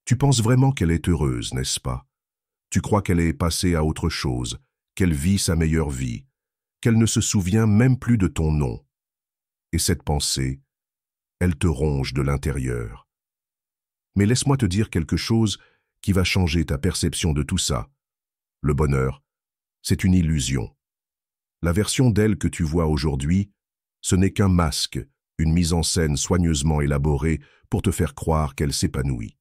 Tu penses vraiment qu'elle est heureuse, n'est-ce pas? Tu crois qu'elle est passée à autre chose, qu'elle vit sa meilleure vie, qu'elle ne se souvient même plus de ton nom. Et cette pensée, elle te ronge de l'intérieur. Mais laisse-moi te dire quelque chose qui va changer ta perception de tout ça. Le bonheur, c'est une illusion. La version d'elle que tu vois aujourd'hui, ce n'est qu'un masque, une mise en scène soigneusement élaborée pour te faire croire qu'elle s'épanouit.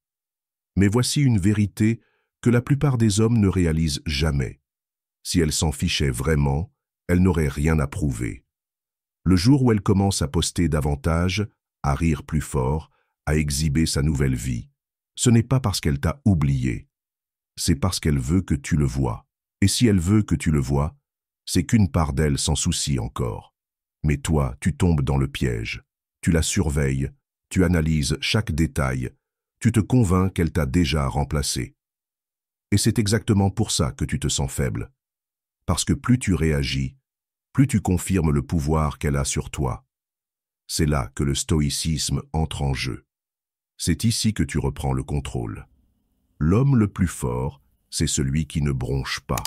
Mais voici une vérité que la plupart des hommes ne réalisent jamais. Si elle s'en fichait vraiment, elle n'aurait rien à prouver. Le jour où elle commence à poster davantage, à rire plus fort, à exhiber sa nouvelle vie, ce n'est pas parce qu'elle t'a oublié, c'est parce qu'elle veut que tu le vois. Et si elle veut que tu le vois, c'est qu'une part d'elle s'en soucie encore. Mais toi, tu tombes dans le piège. Tu la surveilles, tu analyses chaque détail, tu te convaincs qu'elle t'a déjà remplacé. Et c'est exactement pour ça que tu te sens faible. Parce que plus tu réagis, plus tu confirmes le pouvoir qu'elle a sur toi. C'est là que le stoïcisme entre en jeu. C'est ici que tu reprends le contrôle. L'homme le plus fort, c'est celui qui ne bronche pas.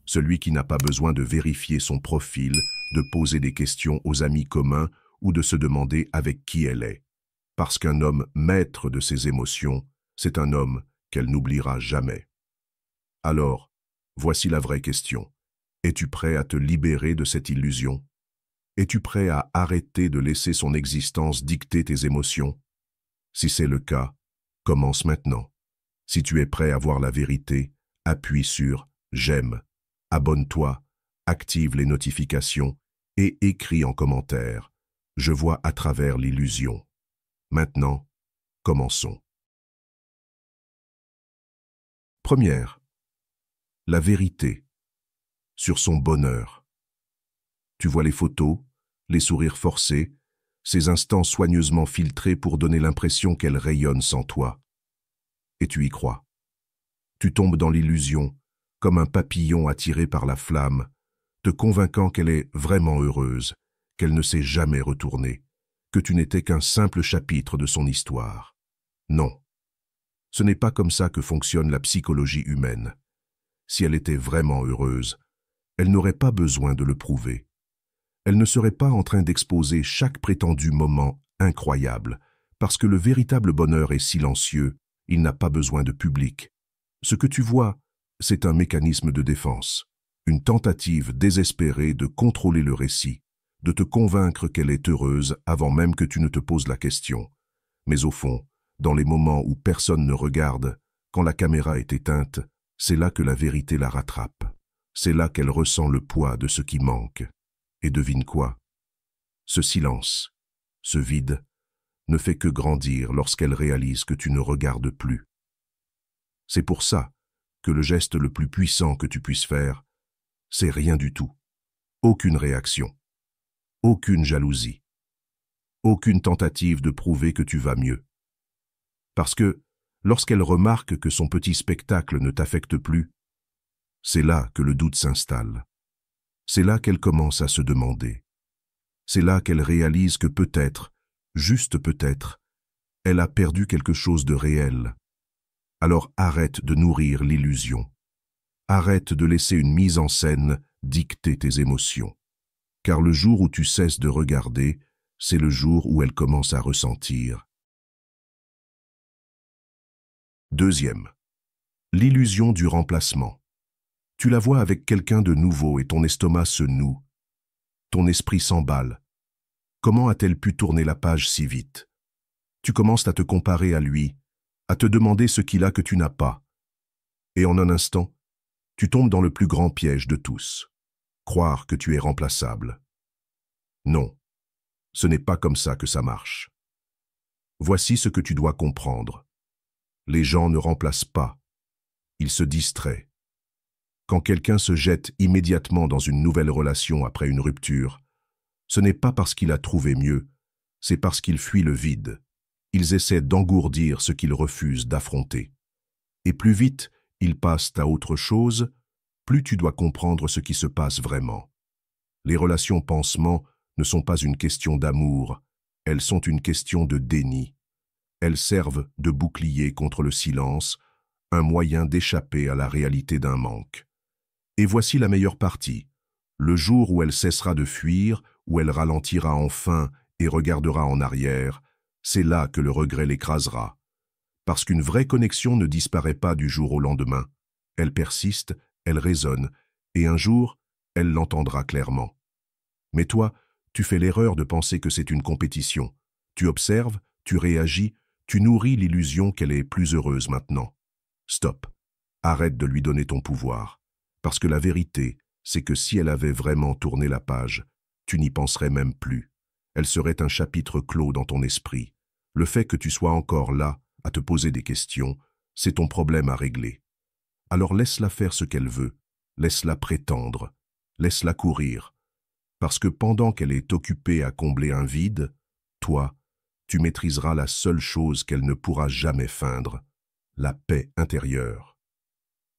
Celui qui n'a pas besoin de vérifier son profil, de poser des questions aux amis communs ou de se demander avec qui elle est. Parce qu'un homme maître de ses émotions, c'est un homme qu'elle n'oubliera jamais. Alors, voici la vraie question. Es-tu prêt à te libérer de cette illusion? Es-tu prêt à arrêter de laisser son existence dicter tes émotions? Si c'est le cas, commence maintenant. Si tu es prêt à voir la vérité, appuie sur « J'aime », abonne-toi, active les notifications et écris en commentaire « Je vois à travers l'illusion ». Maintenant, commençons. Première, la vérité sur son bonheur. Tu vois les photos, les sourires forcés, ces instants soigneusement filtrés pour donner l'impression qu'elle rayonne sans toi. Et tu y crois. Tu tombes dans l'illusion, comme un papillon attiré par la flamme, te convainquant qu'elle est vraiment heureuse, qu'elle ne s'est jamais retournée, que tu n'étais qu'un simple chapitre de son histoire. Non, ce n'est pas comme ça que fonctionne la psychologie humaine. Si elle était vraiment heureuse, elle n'aurait pas besoin de le prouver. Elle ne serait pas en train d'exposer chaque prétendu moment incroyable, parce que le véritable bonheur est silencieux, il n'a pas besoin de public. Ce que tu vois, c'est un mécanisme de défense, une tentative désespérée de contrôler le récit, de te convaincre qu'elle est heureuse avant même que tu ne te poses la question. Mais au fond, dans les moments où personne ne regarde, quand la caméra est éteinte, c'est là que la vérité la rattrape. C'est là qu'elle ressent le poids de ce qui manque. Et devine quoi? Ce silence, ce vide, ne fait que grandir lorsqu'elle réalise que tu ne regardes plus. C'est pour ça que le geste le plus puissant que tu puisses faire, c'est rien du tout. Aucune réaction, aucune jalousie, aucune tentative de prouver que tu vas mieux. Parce que, lorsqu'elle remarque que son petit spectacle ne t'affecte plus, c'est là que le doute s'installe. C'est là qu'elle commence à se demander. C'est là qu'elle réalise que peut-être, juste peut-être, elle a perdu quelque chose de réel. Alors arrête de nourrir l'illusion. Arrête de laisser une mise en scène dicter tes émotions. Car le jour où tu cesses de regarder, c'est le jour où elle commence à ressentir. Deuxième, l'illusion du remplacement. Tu la vois avec quelqu'un de nouveau et ton estomac se noue. Ton esprit s'emballe. Comment a-t-elle pu tourner la page si vite? Tu commences à te comparer à lui, à te demander ce qu'il a que tu n'as pas. Et en un instant, tu tombes dans le plus grand piège de tous. Croire que tu es remplaçable. Non, ce n'est pas comme ça que ça marche. Voici ce que tu dois comprendre. Les gens ne remplacent pas. Ils se distraient. Quand quelqu'un se jette immédiatement dans une nouvelle relation après une rupture, ce n'est pas parce qu'il a trouvé mieux, c'est parce qu'il fuit le vide. Ils essaient d'engourdir ce qu'ils refusent d'affronter. Et plus vite ils passent à autre chose, plus tu dois comprendre ce qui se passe vraiment. Les relations pansements ne sont pas une question d'amour, elles sont une question de déni. Elles servent de bouclier contre le silence, un moyen d'échapper à la réalité d'un manque. Et voici la meilleure partie. Le jour où elle cessera de fuir, où elle ralentira enfin et regardera en arrière, c'est là que le regret l'écrasera. Parce qu'une vraie connexion ne disparaît pas du jour au lendemain. Elle persiste, elle résonne, et un jour, elle l'entendra clairement. Mais toi, tu fais l'erreur de penser que c'est une compétition. Tu observes, tu réagis, tu nourris l'illusion qu'elle est plus heureuse maintenant. Stop. Arrête de lui donner ton pouvoir. Parce que la vérité, c'est que si elle avait vraiment tourné la page, tu n'y penserais même plus. Elle serait un chapitre clos dans ton esprit. Le fait que tu sois encore là, à te poser des questions, c'est ton problème à régler. Alors laisse-la faire ce qu'elle veut, laisse-la prétendre, laisse-la courir. Parce que pendant qu'elle est occupée à combler un vide, toi, tu maîtriseras la seule chose qu'elle ne pourra jamais feindre, la paix intérieure.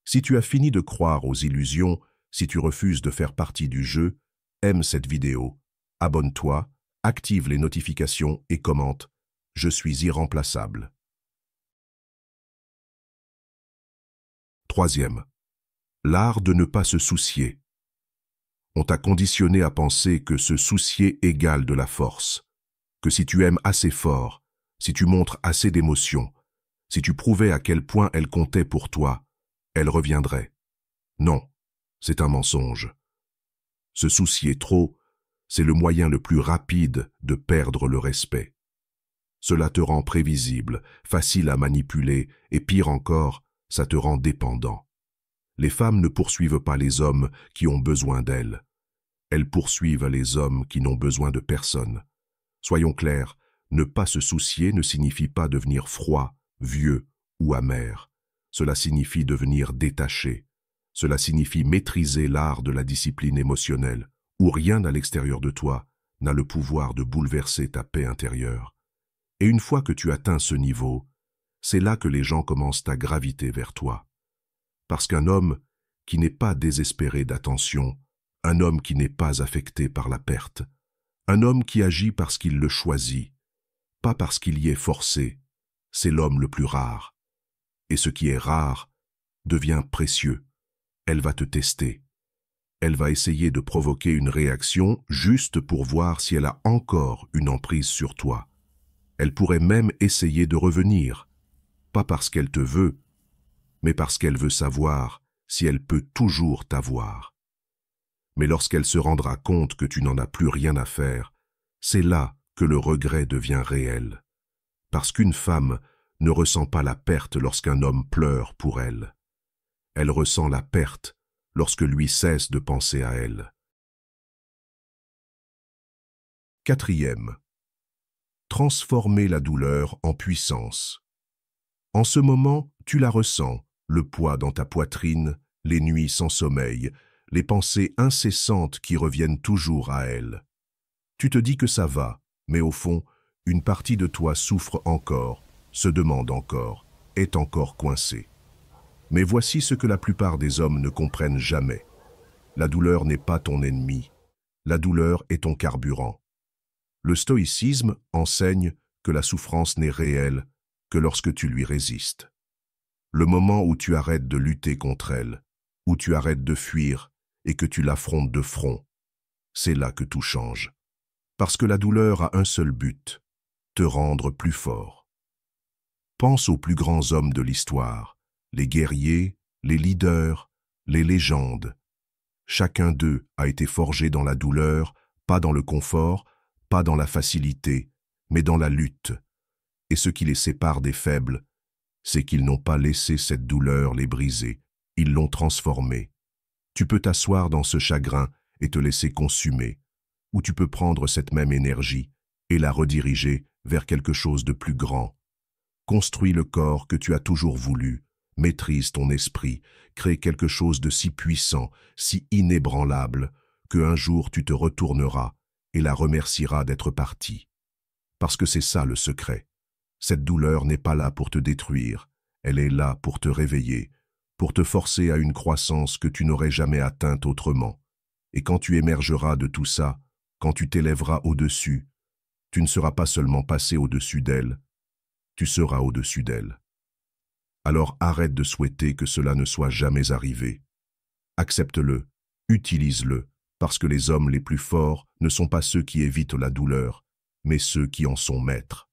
Si tu as fini de croire aux illusions, si tu refuses de faire partie du jeu, aime cette vidéo, abonne-toi, active les notifications et commente « Je suis irremplaçable ». Troisième, l'art de ne pas se soucier. On t'a conditionné à penser que se soucier égale de la force, que si tu aimes assez fort, si tu montres assez d'émotion, si tu prouvais à quel point elle comptait pour toi, elle reviendrait. Non, c'est un mensonge. Se soucier trop, c'est le moyen le plus rapide de perdre le respect. Cela te rend prévisible, facile à manipuler, et pire encore, ça te rend dépendant. Les femmes ne poursuivent pas les hommes qui ont besoin d'elles. Elles poursuivent les hommes qui n'ont besoin de personne. Soyons clairs, ne pas se soucier ne signifie pas devenir froid, vieux ou amer. Cela signifie devenir détaché. Cela signifie maîtriser l'art de la discipline émotionnelle, où rien à l'extérieur de toi n'a le pouvoir de bouleverser ta paix intérieure. Et une fois que tu atteins ce niveau, c'est là que les gens commencent à graviter vers toi. Parce qu'un homme qui n'est pas désespéré d'attention, un homme qui n'est pas affecté par la perte, un homme qui agit parce qu'il le choisit, pas parce qu'il y est forcé, c'est l'homme le plus rare. Et ce qui est rare devient précieux. Elle va te tester. Elle va essayer de provoquer une réaction juste pour voir si elle a encore une emprise sur toi. Elle pourrait même essayer de revenir, pas parce qu'elle te veut, mais parce qu'elle veut savoir si elle peut toujours t'avoir. Mais lorsqu'elle se rendra compte que tu n'en as plus rien à faire, c'est là que le regret devient réel. Parce qu'une femme ne ressent pas la perte lorsqu'un homme pleure pour elle. Elle ressent la perte lorsque lui cesse de penser à elle. Quatrième, transformer la douleur en puissance. En ce moment, tu la ressens, le poids dans ta poitrine, les nuits sans sommeil, les pensées incessantes qui reviennent toujours à elle. Tu te dis que ça va, mais au fond, une partie de toi souffre encore, se demande encore, est encore coincée. Mais voici ce que la plupart des hommes ne comprennent jamais. La douleur n'est pas ton ennemi. La douleur est ton carburant. Le stoïcisme enseigne que la souffrance n'est réelle que lorsque tu lui résistes. Le moment où tu arrêtes de lutter contre elle, où tu arrêtes de fuir et que tu l'affrontes de front, c'est là que tout change. Parce que la douleur a un seul but, te rendre plus fort. Pense aux plus grands hommes de l'histoire, les guerriers, les leaders, les légendes. Chacun d'eux a été forgé dans la douleur, pas dans le confort, pas dans la facilité, mais dans la lutte. Et ce qui les sépare des faibles, c'est qu'ils n'ont pas laissé cette douleur les briser, ils l'ont transformée. Tu peux t'asseoir dans ce chagrin et te laisser consumer, ou tu peux prendre cette même énergie et la rediriger vers quelque chose de plus grand. Construis le corps que tu as toujours voulu, maîtrise ton esprit, crée quelque chose de si puissant, si inébranlable, qu'un jour tu te retourneras et la remercieras d'être parti. Parce que c'est ça le secret. Cette douleur n'est pas là pour te détruire, elle est là pour te réveiller, pour te forcer à une croissance que tu n'aurais jamais atteinte autrement. Et quand tu émergeras de tout ça, quand tu t'élèveras au-dessus, tu ne seras pas seulement passé au-dessus d'elle, tu seras au-dessus d'elle. Alors arrête de souhaiter que cela ne soit jamais arrivé. Accepte-le, utilise-le, parce que les hommes les plus forts ne sont pas ceux qui évitent la douleur, mais ceux qui en sont maîtres.